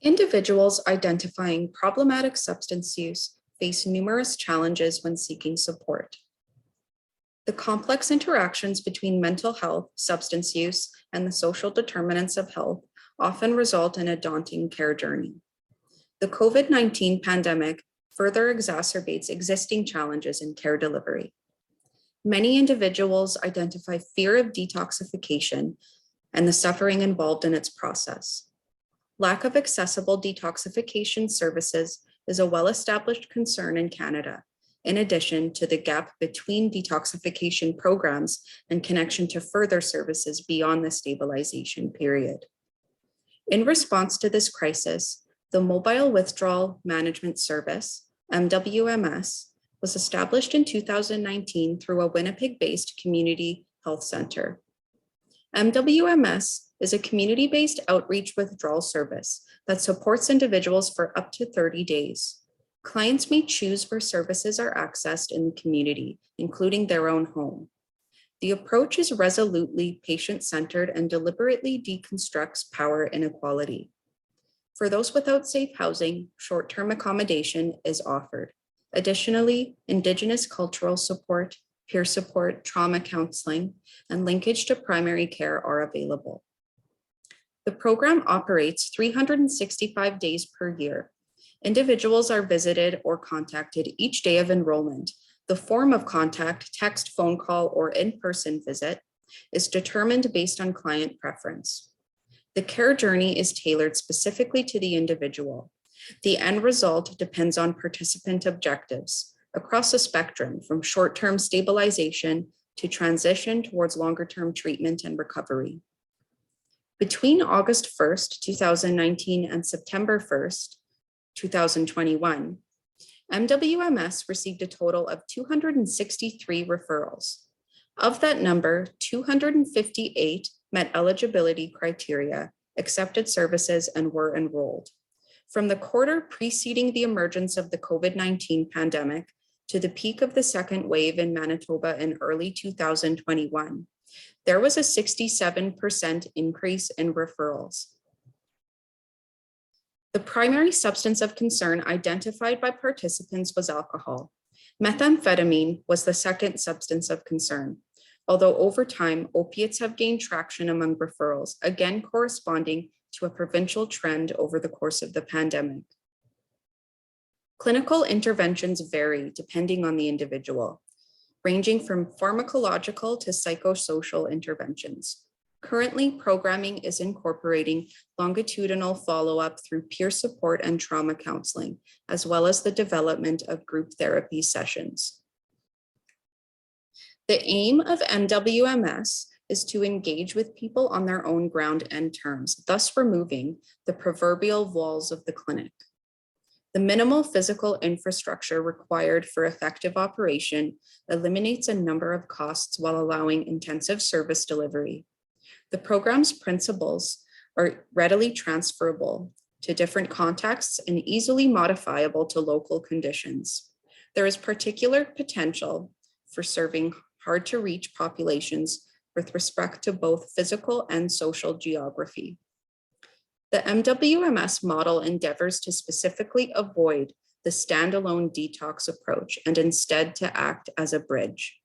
Individuals identifying problematic substance use face numerous challenges when seeking support. The complex interactions between mental health, substance use, and the social determinants of health often result in a daunting care journey. The COVID-19 pandemic further exacerbates existing challenges in care delivery. Many individuals identify fear of detoxification and the suffering involved in its process. Lack of accessible detoxification services is a well-established concern in Canada, in addition to the gap between detoxification programs and connection to further services beyond the stabilization period. In response to this crisis, the Mobile Withdrawal Management Service, MWMS, was established in 2019 through a Winnipeg-based community health center. MWMS is a community-based outreach withdrawal service that supports individuals for up to 30 days. Clients may choose where services are accessed in the community, including their own home. The approach is resolutely patient-centered and deliberately deconstructs power inequality. For those without safe housing, short-term accommodation is offered. Additionally, Indigenous cultural support, peer support, trauma counseling, and linkage to primary care are available. The program operates 365 days per year. Individuals are visited or contacted each day of enrollment. The form of contact, text, phone call, or in-person visit, is determined based on client preference. The care journey is tailored specifically to the individual. The end result depends on participant objectives across a spectrum from short-term stabilization to transition towards longer-term treatment and recovery. Between August 1st, 2019 and September 1st, 2021, MWMS received a total of 263 referrals. Of that number, 258 met eligibility criteria, accepted services, and were enrolled. From the quarter preceding the emergence of the COVID-19 pandemic to the peak of the second wave in Manitoba in early 2021, there was a 67% increase in referrals. The primary substance of concern identified by participants was alcohol. Methamphetamine was the second substance of concern, although over time, opiates have gained traction among referrals, again corresponding to a provincial trend over the course of the pandemic. Clinical interventions vary depending on the individual, ranging from pharmacological to psychosocial interventions. Currently, programming is incorporating longitudinal follow-up through peer support and trauma counseling, as well as the development of group therapy sessions. The aim of MWMS is to engage with people on their own ground and terms, thus removing the proverbial walls of the clinic. The minimal physical infrastructure required for effective operation eliminates a number of costs while allowing intensive service delivery. The program's principles are readily transferable to different contexts and easily modifiable to local conditions. There is particular potential for serving hard-to-reach populations with respect to both physical and social geography. The MWMS model endeavors to specifically avoid the standalone detox approach and instead to act as a bridge.